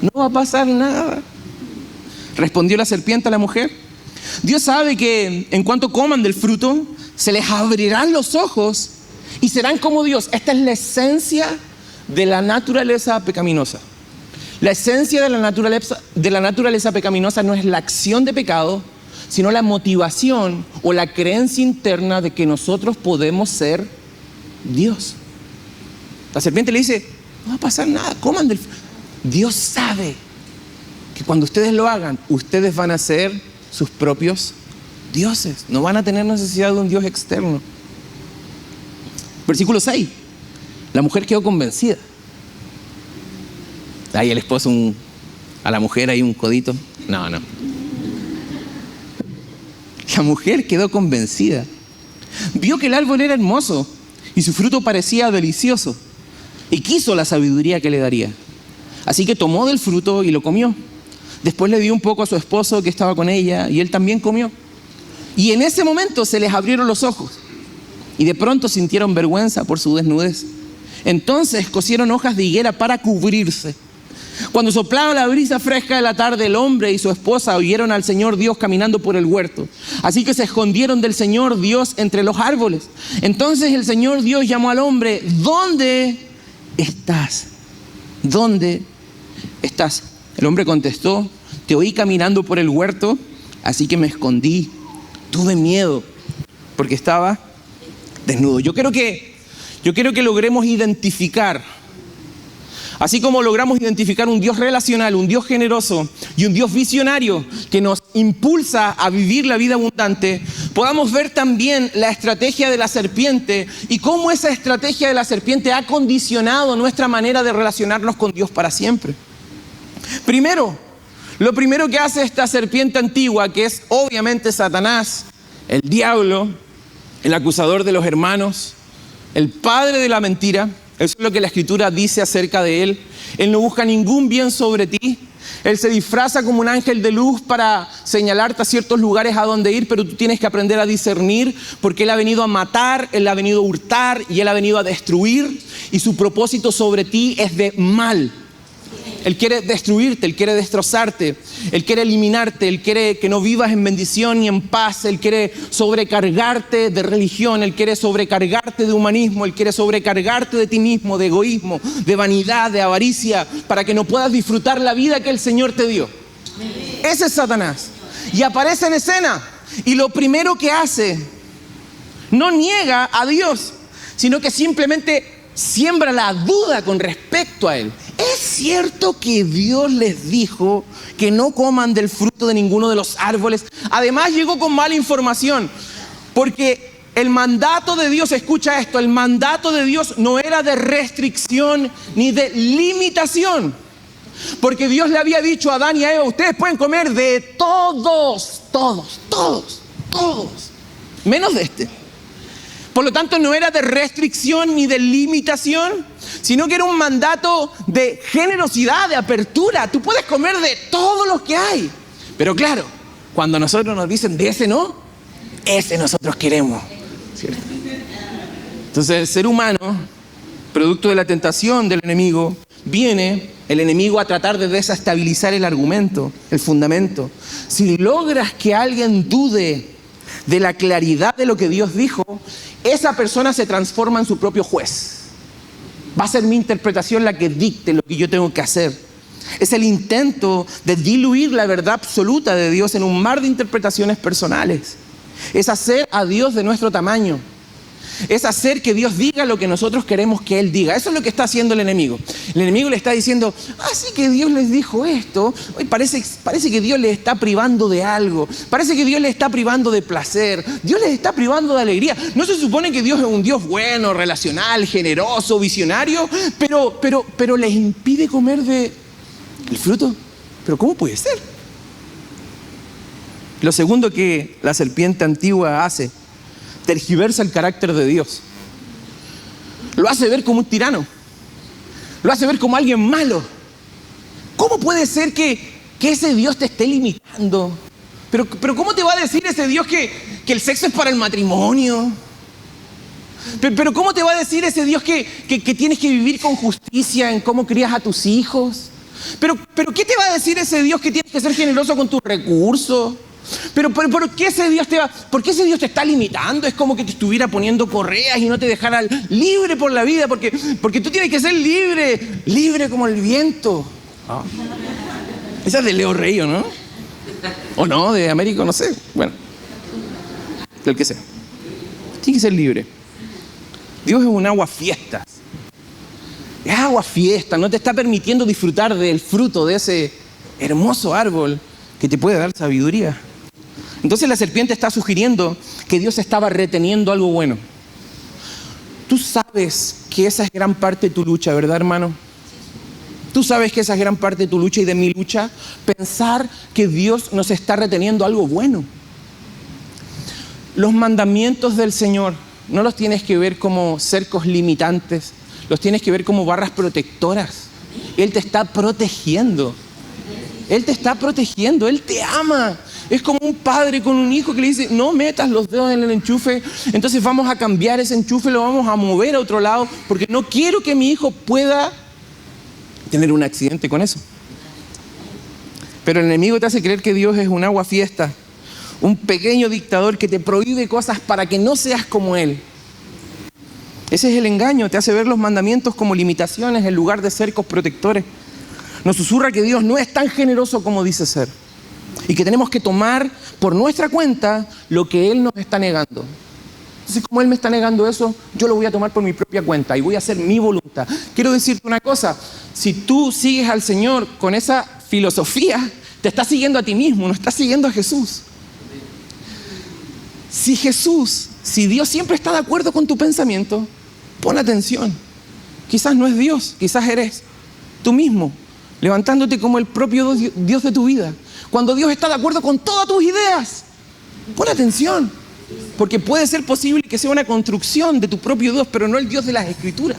S2: no va a pasar nada. Respondió la serpiente a la mujer. Dios sabe que en cuanto coman del fruto, se les abrirán los ojos y serán como Dios. Esta es la esencia de la naturaleza pecaminosa. La esencia de la naturaleza pecaminosa no es la acción de pecado, sino la motivación o la creencia interna de que nosotros podemos ser Dios. La serpiente le dice, no va a pasar nada, coman del fruto. Dios sabe que cuando ustedes lo hagan, ustedes van a ser sus propios dioses. No van a tener necesidad de un Dios externo. Versículo 6. La mujer quedó convencida. Ahí el esposo a la mujer ahí un codito. No. La mujer quedó convencida. Vio que el árbol era hermoso y su fruto parecía delicioso. Y quiso la sabiduría que le daría. Así que tomó del fruto y lo comió. Después le dio un poco a su esposo que estaba con ella y él también comió. Y en ese momento se les abrieron los ojos y de pronto sintieron vergüenza por su desnudez. Entonces cosieron hojas de higuera para cubrirse. Cuando soplaba la brisa fresca de la tarde, el hombre y su esposa oyeron al Señor Dios caminando por el huerto. Así que se escondieron del Señor Dios entre los árboles. Entonces el Señor Dios llamó al hombre, ¿dónde estás? ¿Dónde estás? El hombre contestó, te oí caminando por el huerto, así que me escondí. Tuve miedo porque estaba desnudo. Yo quiero que logremos identificar, así como logramos identificar un Dios relacional, un Dios generoso y un Dios visionario que nos impulsa a vivir la vida abundante, podamos ver también la estrategia de la serpiente y cómo esa estrategia de la serpiente ha condicionado nuestra manera de relacionarnos con Dios para siempre. Lo primero que hace esta serpiente antigua, que es obviamente Satanás, el diablo, el acusador de los hermanos, el padre de la mentira. Eso es lo que la Escritura dice acerca de él. Él no busca ningún bien sobre ti. Él se disfraza como un ángel de luz para señalarte a ciertos lugares a donde ir, pero tú tienes que aprender a discernir, porque él ha venido a matar, él ha venido a hurtar y él ha venido a destruir, y su propósito sobre ti es de mal. Él quiere destruirte, Él quiere destrozarte, Él quiere eliminarte, Él quiere que no vivas en bendición ni en paz, Él quiere sobrecargarte de religión, Él quiere sobrecargarte de humanismo, Él quiere sobrecargarte de ti mismo, de egoísmo, de vanidad, de avaricia, para que no puedas disfrutar la vida que el Señor te dio. Ese es Satanás. Y aparece en escena, y lo primero que hace, no niega a Dios, sino que simplemente siembra la duda con respecto a Él. ¿Es cierto que Dios les dijo que no coman del fruto de ninguno de los árboles? Además llegó con mala información, porque el mandato de Dios, escucha esto, el mandato de Dios no era de restricción ni de limitación, porque Dios le había dicho a Adán y a Eva, ustedes pueden comer de todos, menos de este. Por lo tanto, no era de restricción ni de limitación, sino que era un mandato de generosidad, de apertura. Tú puedes comer de todos los que hay. Pero claro, cuando a nosotros nos dicen de ese no, ese nosotros queremos, ¿cierto? Entonces el ser humano, producto de la tentación del enemigo, viene el enemigo a tratar de desestabilizar el argumento, el fundamento. Si logras que alguien dude de la claridad de lo que Dios dijo, esa persona se transforma en su propio juez. Va a ser mi interpretación la que dicte lo que yo tengo que hacer. Es el intento de diluir la verdad absoluta de Dios en un mar de interpretaciones personales. Es hacer a Dios de nuestro tamaño. Es hacer que Dios diga lo que nosotros queremos que Él diga. Eso es lo que está haciendo el enemigo. El enemigo le está diciendo, sí que Dios les dijo esto. Hoy parece que Dios les está privando de algo. Parece que Dios les está privando de placer. Dios les está privando de alegría. ¿No se supone que Dios es un Dios bueno, relacional, generoso, visionario? Pero les impide comer del fruto. ¿Pero cómo puede ser? Lo segundo que la serpiente antigua hace, tergiversa el carácter de Dios. Lo hace ver como un tirano. Lo hace ver como alguien malo. ¿Cómo puede ser que ese Dios te esté limitando? Pero ¿cómo te va a decir ese Dios que el sexo es para el matrimonio? Pero ¿cómo te va a decir ese Dios que tienes que vivir con justicia en cómo crías a tus hijos? Pero ¿qué te va a decir ese Dios que tienes que ser generoso con tus recursos? Pero ¿por qué ese Dios te está limitando? Es como que te estuviera poniendo correas y no te dejara libre por la vida, porque tú tienes que ser libre como el viento. Esa es de Leo Rey, ¿o no? O no, de Américo, no sé. Bueno, del que sea. Tienes que ser libre. Dios es un agua fiestas. Es agua fiesta, no te está permitiendo disfrutar del fruto de ese hermoso árbol que te puede dar sabiduría. Entonces la serpiente está sugiriendo que Dios estaba reteniendo algo bueno. Tú sabes que esa es gran parte de tu lucha, ¿verdad, hermano? Tú sabes que esa es gran parte de tu lucha y de mi lucha, pensar que Dios nos está reteniendo algo bueno. Los mandamientos del Señor no los tienes que ver como cercos limitantes, los tienes que ver como barras protectoras. Él te está protegiendo. Él te está protegiendo, Él te ama. Es como un padre con un hijo que le dice, no metas los dedos en el enchufe, entonces vamos a cambiar ese enchufe, lo vamos a mover a otro lado, porque no quiero que mi hijo pueda tener un accidente con eso. Pero el enemigo te hace creer que Dios es un aguafiesta, un pequeño dictador que te prohíbe cosas para que no seas como Él. Ese es el engaño, te hace ver los mandamientos como limitaciones en lugar de cercos protectores. Nos susurra que Dios no es tan generoso como dice ser y que tenemos que tomar por nuestra cuenta lo que Él nos está negando. Entonces, como Él me está negando eso, yo lo voy a tomar por mi propia cuenta y voy a hacer mi voluntad. Quiero decirte una cosa, si tú sigues al Señor con esa filosofía, te estás siguiendo a ti mismo, no estás siguiendo a Jesús. Si Dios siempre está de acuerdo con tu pensamiento, pon atención. Quizás no es Dios, quizás eres tú mismo, levantándote como el propio Dios de tu vida. Cuando Dios está de acuerdo con todas tus ideas, pon atención, porque puede ser posible que sea una construcción de tu propio Dios, pero no el Dios de las Escrituras.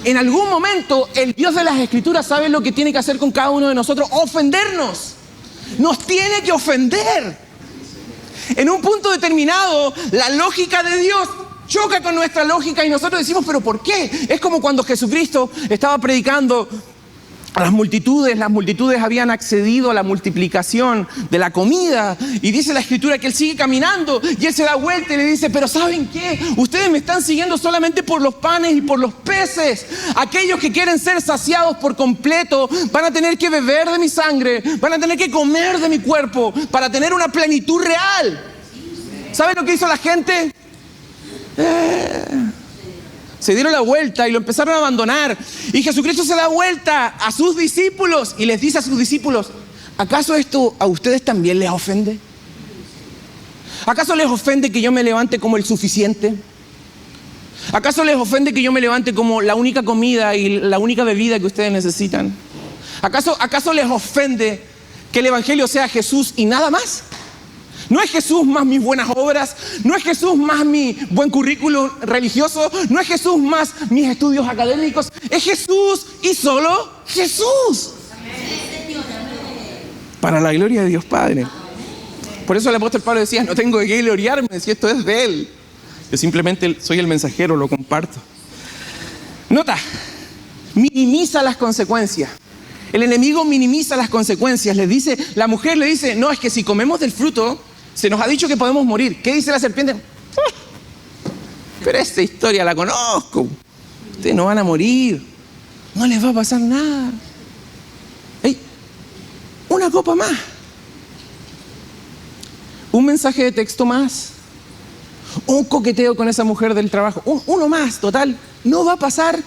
S2: En algún momento, el Dios de las Escrituras sabe lo que tiene que hacer con cada uno de nosotros: ofendernos. Nos tiene que ofender. En un punto determinado, la lógica de Dios choca con nuestra lógica y nosotros decimos, ¿pero por qué? Es como cuando Jesucristo estaba predicando a las multitudes habían accedido a la multiplicación de la comida y dice la Escritura que Él sigue caminando y Él se da vuelta y le dice, pero ¿saben qué? Ustedes me están siguiendo solamente por los panes y por los peces. Aquellos que quieren ser saciados por completo van a tener que beber de mi sangre, van a tener que comer de mi cuerpo para tener una plenitud real. ¿Saben lo que hizo la gente? Se dieron la vuelta y lo empezaron a abandonar. Y Jesucristo se da vuelta a sus discípulos y les dice a sus discípulos, ¿acaso esto a ustedes también les ofende? ¿Acaso les ofende que yo me levante como el suficiente? ¿Acaso les ofende que yo me levante como la única comida y la única bebida que ustedes necesitan? ¿Acaso les ofende que el Evangelio sea Jesús y nada más? No es Jesús más mis buenas obras, no es Jesús más mi buen currículum religioso, no es Jesús más mis estudios académicos, es Jesús y solo Jesús. Para la gloria de Dios Padre. Por eso el apóstol Pablo decía, no tengo de qué gloriarme si esto es de Él. Yo simplemente soy el mensajero, lo comparto. Nota, minimiza las consecuencias. El enemigo minimiza las consecuencias. La mujer le dice, no, es que si comemos del fruto, se nos ha dicho que podemos morir. ¿Qué dice la serpiente? Pero esta historia la conozco. Ustedes no van a morir. No les va a pasar nada. Hey, una copa más. Un mensaje de texto más. Un coqueteo con esa mujer del trabajo. Uno más, total. No va a pasar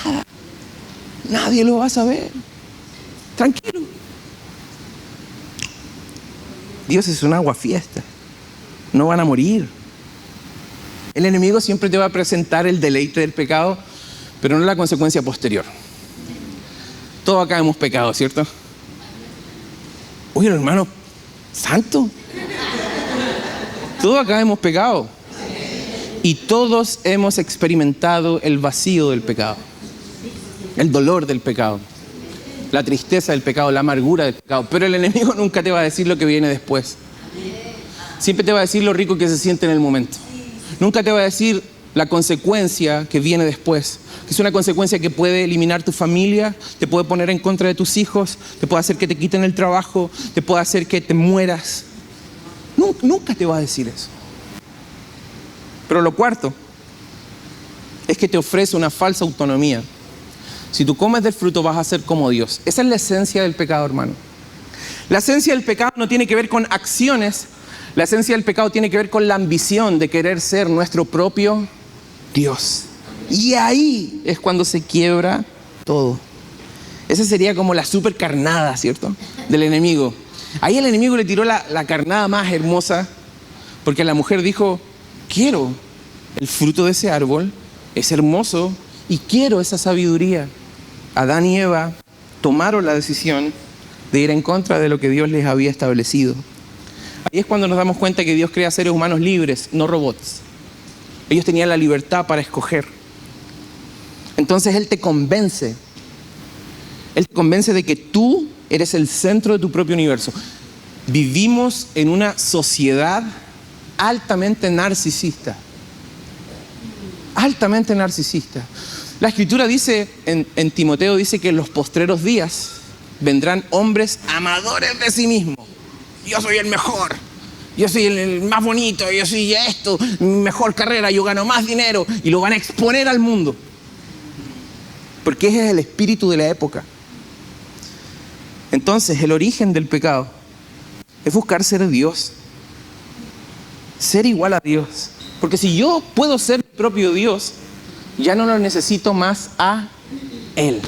S2: nada. Nadie lo va a saber. Tranquilo. Dios es un aguafiesta. No van a morir. El enemigo siempre te va a presentar el deleite del pecado, pero no la consecuencia posterior. Todos acá hemos pecado, ¿cierto? Oye, hermano, santo. Todos acá hemos pecado. Y todos hemos experimentado el vacío del pecado. El dolor del pecado. La tristeza del pecado, la amargura del pecado. Pero el enemigo nunca te va a decir lo que viene después. Siempre te va a decir lo rico que se siente en el momento. Nunca te va a decir la consecuencia que viene después. Que es una consecuencia que puede eliminar tu familia, te puede poner en contra de tus hijos, te puede hacer que te quiten el trabajo, te puede hacer que te mueras. Nunca te va a decir eso. Pero lo cuarto es que te ofrece una falsa autonomía. Si tú comes del fruto vas a ser como Dios. Esa es la esencia del pecado, hermano. La esencia del pecado no tiene que ver con acciones. La esencia del pecado tiene que ver con la ambición de querer ser nuestro propio Dios. Y ahí es cuando se quiebra todo. Esa sería como la super carnada, ¿cierto? Del enemigo. Ahí el enemigo le tiró la carnada más hermosa, porque la mujer dijo, quiero el fruto de ese árbol, es hermoso, y quiero esa sabiduría. Adán y Eva tomaron la decisión de ir en contra de lo que Dios les había establecido. Ahí es cuando nos damos cuenta que Dios crea seres humanos libres, no robots. Ellos tenían la libertad para escoger. Entonces Él te convence. Él te convence de que tú eres el centro de tu propio universo. Vivimos en una sociedad altamente narcisista. Altamente narcisista. La Escritura dice, en Timoteo dice que en los postreros días vendrán hombres amadores de sí mismos. Yo soy el mejor, yo soy el más bonito, yo soy esto, mejor carrera, yo gano más dinero, y lo van a exponer al mundo. Porque ese es el espíritu de la época. Entonces, el origen del pecado es buscar ser Dios, ser igual a Dios. Porque si yo puedo ser mi propio Dios, ya no lo necesito más a Él.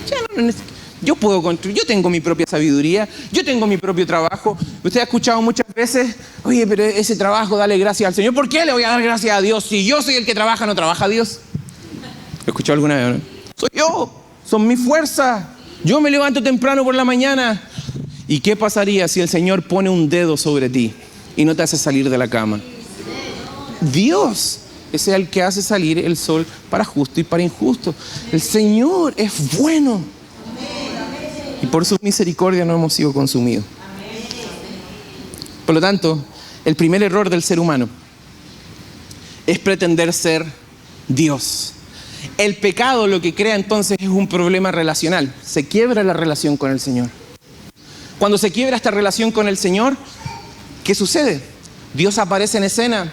S2: Ya no lo necesito. Yo puedo construir, yo tengo mi propia sabiduría, yo tengo mi propio trabajo. Usted ha escuchado muchas veces, oye, pero ese trabajo, dale gracias al Señor. ¿Por qué le voy a dar gracias a Dios? Si yo soy el que trabaja, ¿no trabaja Dios? ¿Lo he escuchado alguna vez, no? Soy yo, son mis fuerzas. Yo me levanto temprano por la mañana. ¿Y qué pasaría si el Señor pone un dedo sobre ti y no te hace salir de la cama? Dios es el que hace salir el sol para justo y para injusto. El Señor es bueno. Y por su misericordia no hemos sido consumidos. Por lo tanto, el primer error del ser humano es pretender ser Dios. El pecado lo que crea entonces es un problema relacional. Se quiebra la relación con el Señor. Cuando se quiebra esta relación con el Señor, ¿qué sucede? Dios aparece en escena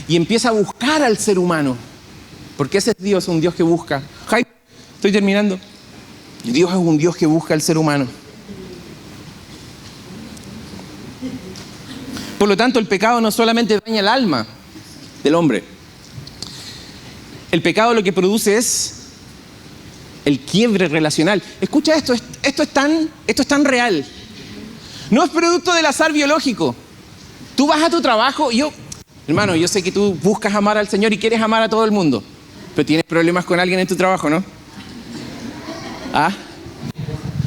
S2: y empieza a buscar al ser humano. Porque ese es Dios, un Dios que busca. Jaime, estoy terminando. Dios es un Dios que busca al ser humano. Por lo tanto, el pecado no solamente daña el alma del hombre. El pecado lo que produce es el quiebre relacional. Escucha esto, esto es tan real. No es producto del azar biológico. Tú vas a tu trabajo y hermano, yo sé que tú buscas amar al Señor y quieres amar a todo el mundo, pero tienes problemas con alguien en tu trabajo, ¿no? ¿Ah?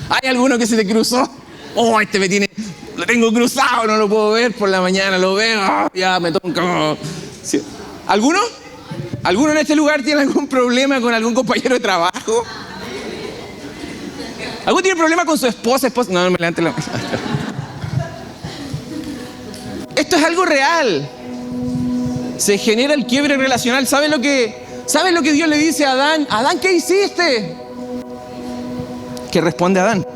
S2: ¿Hay alguno que se te cruzó? Oh, lo tengo cruzado, no lo puedo ver por la mañana, lo veo, ya me toca. ¿Sí? ¿Alguno? ¿Alguno en este lugar tiene algún problema con algún compañero de trabajo? ¿Alguno tiene problema con su esposa? No me levante la mano. Esto es algo real. Se genera el quiebre relacional. ¿Saben lo que Dios le dice a Adán? Adán, ¿qué hiciste? ¿Qué responde Adán?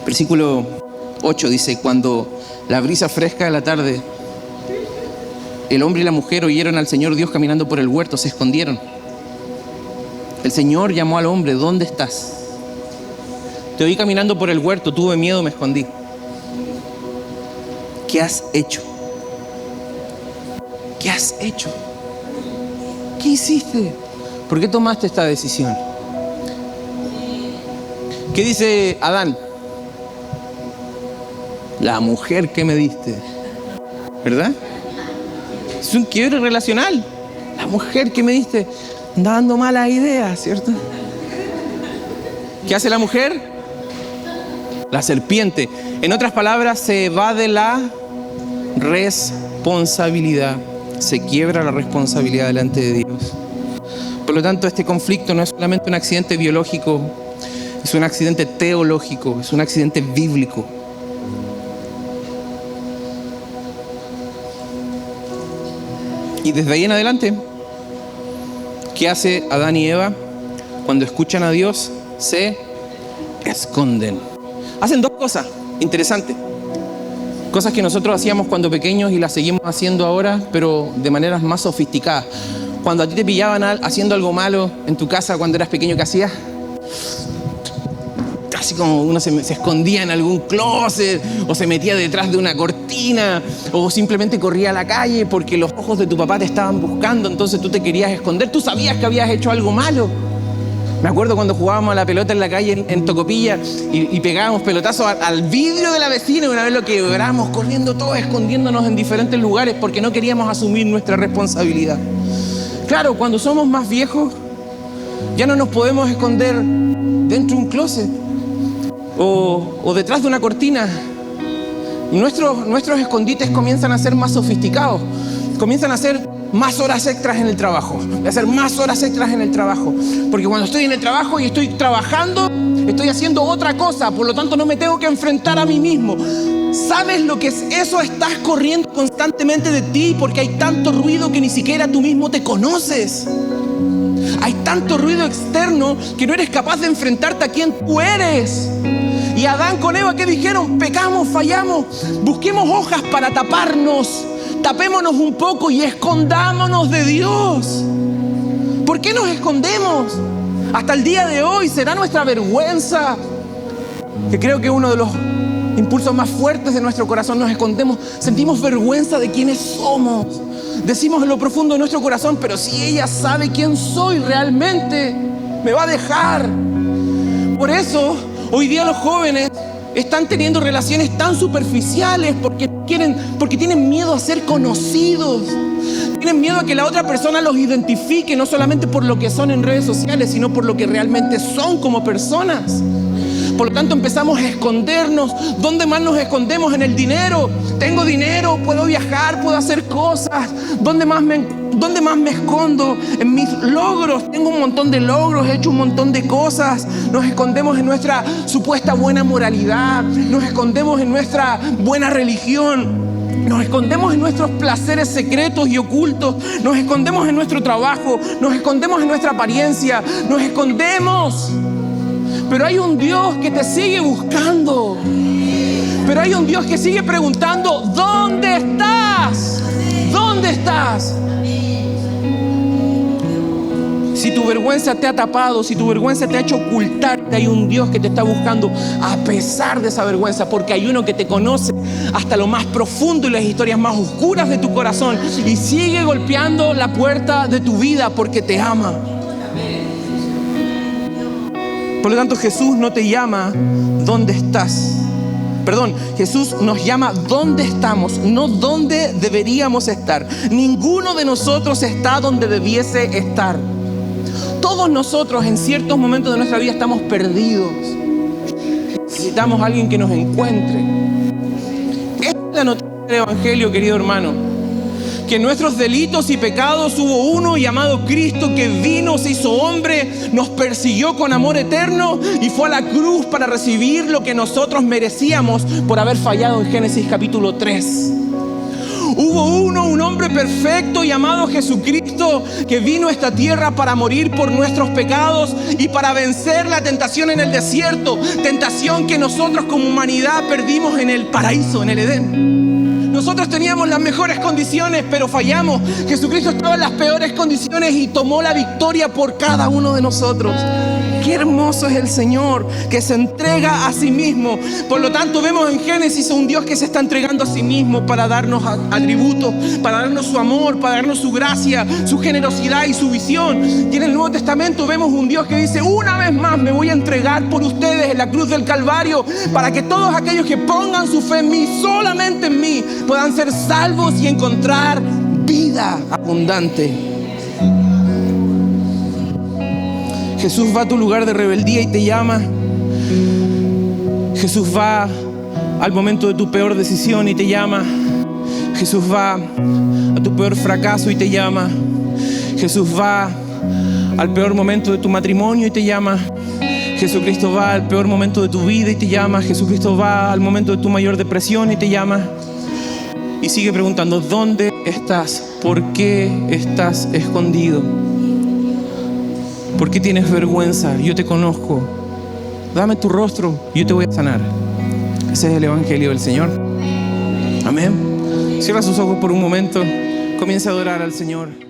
S2: Versículo 8 dice, cuando la brisa fresca de la tarde El hombre y la mujer oyeron al Señor Dios caminando por el huerto, se escondieron. El Señor llamó al hombre, ¿dónde estás? Te oí caminando por el huerto, tuve miedo, me escondí. ¿Qué has hecho? ¿Qué has hecho? ¿Qué hiciste? ¿Por qué tomaste esta decisión? ¿Qué dice Adán? La mujer que me diste. ¿Verdad? Es un quiebre relacional. La mujer que me diste dando malas ideas, ¿cierto? ¿Qué hace la mujer? La serpiente. En otras palabras, se evade la responsabilidad. Se quiebra la responsabilidad delante de Dios. Por lo tanto, este conflicto no es solamente un accidente biológico, es un accidente teológico, es un accidente bíblico. Y desde ahí en adelante, ¿qué hace Adán y Eva? Cuando escuchan a Dios, se esconden. Hacen dos cosas interesantes. Cosas que nosotros hacíamos cuando pequeños y las seguimos haciendo ahora, pero de maneras más sofisticadas. Cuando a ti te pillaban haciendo algo malo en tu casa cuando eras pequeño, ¿qué hacías? Así como uno se escondía en algún closet, o se metía detrás de una cortina, o simplemente corría a la calle porque los ojos de tu papá te estaban buscando, entonces tú te querías esconder. Tú sabías que habías hecho algo malo. Me acuerdo cuando jugábamos a la pelota en la calle en Tocopilla y pegábamos pelotazos al vidrio de la vecina, y una vez lo quebramos corriendo todos, escondiéndonos en diferentes lugares porque no queríamos asumir nuestra responsabilidad. Claro, cuando somos más viejos ya no nos podemos esconder dentro de un closet o detrás de una cortina. Nuestros escondites comienzan a ser más sofisticados, comienzan a ser más horas extras en el trabajo, hacer más horas extras en el trabajo, porque cuando estoy en el trabajo y estoy trabajando, estoy haciendo otra cosa, por lo tanto no me tengo que enfrentar a mí mismo. ¿Sabes lo que es eso? Estás corriendo constantemente de ti porque hay tanto ruido que ni siquiera tú mismo te conoces. Hay tanto ruido externo que no eres capaz de enfrentarte a quién tú eres. Y Adán con Eva, ¿qué dijeron? Pecamos, fallamos, busquemos hojas para taparnos. Tapémonos un poco y escondámonos de Dios. ¿Por qué nos escondemos? Hasta el día de hoy será nuestra vergüenza, que creo que es uno de los impulsos más fuertes de nuestro corazón. Nos escondemos, sentimos vergüenza de quiénes somos. Decimos en lo profundo de nuestro corazón, pero si ella sabe quién soy realmente, me va a dejar. Por eso, hoy día los jóvenes están teniendo relaciones tan superficiales porque tienen miedo a ser conocidos. Tienen miedo a que la otra persona los identifique, no solamente por lo que son en redes sociales, sino por lo que realmente son como personas. Por lo tanto, empezamos a escondernos. ¿Dónde más nos escondemos? En el dinero. Tengo dinero, puedo viajar, puedo hacer cosas. ¿Dónde más me escondo? En mis logros. Tengo un montón de logros, he hecho un montón de cosas. Nos escondemos en nuestra supuesta buena moralidad. Nos escondemos en nuestra buena religión. Nos escondemos en nuestros placeres secretos y ocultos. Nos escondemos en nuestro trabajo. Nos escondemos en nuestra apariencia. Nos escondemos. Pero hay un Dios que te sigue buscando. Pero hay un Dios que sigue preguntando, ¿dónde estás? ¿Dónde estás? Si tu vergüenza te ha tapado, si tu vergüenza te ha hecho ocultarte, hay un Dios que te está buscando a pesar de esa vergüenza, porque hay uno que te conoce hasta lo más profundo y las historias más oscuras de tu corazón y sigue golpeando la puerta de tu vida porque te ama. Por lo tanto, Jesús no te llama ¿dónde estás? Perdón, Jesús nos llama ¿dónde estamos? No ¿dónde deberíamos estar? Ninguno de nosotros está donde debiese estar. Todos nosotros en ciertos momentos de nuestra vida estamos perdidos. Necesitamos a alguien que nos encuentre. Esta es la noticia del Evangelio, querido hermano. Que en nuestros delitos y pecados hubo uno llamado Cristo que vino, se hizo hombre, nos persiguió con amor eterno y fue a la cruz para recibir lo que nosotros merecíamos por haber fallado en Génesis capítulo 3. Hubo un hombre perfecto llamado Jesucristo que vino a esta tierra para morir por nuestros pecados y para vencer la tentación en el desierto, tentación que nosotros como humanidad perdimos en el paraíso, en el Edén. Nosotros teníamos las mejores condiciones, pero fallamos. Jesucristo estaba en las peores condiciones y tomó la victoria por cada uno de nosotros. Qué hermoso es el Señor, que se entrega a sí mismo. Por lo tanto, vemos en Génesis a un Dios que se está entregando a sí mismo para darnos atributos, para darnos su amor, para darnos su gracia, su generosidad y su visión. Y en el Nuevo Testamento vemos un Dios que dice: una vez más me voy a entregar por ustedes en la cruz del Calvario, para que todos aquellos que pongan su fe en mí, solamente en mí, puedan ser salvos y encontrar vida abundante. Jesús va a tu lugar de rebeldía y te llama. Jesús va al momento de tu peor decisión y te llama. Jesús va a tu peor fracaso y te llama. Jesús va al peor momento de tu matrimonio y te llama. Jesucristo va al peor momento de tu vida y te llama. Jesucristo va al momento de tu mayor depresión y te llama. Y sigue preguntando: ¿dónde estás? ¿Por qué estás escondido? ¿Por qué tienes vergüenza? Yo te conozco. Dame tu rostro y yo te voy a sanar. Ese es el Evangelio del Señor. Amén. Cierra sus ojos por un momento. Comienza a adorar al Señor.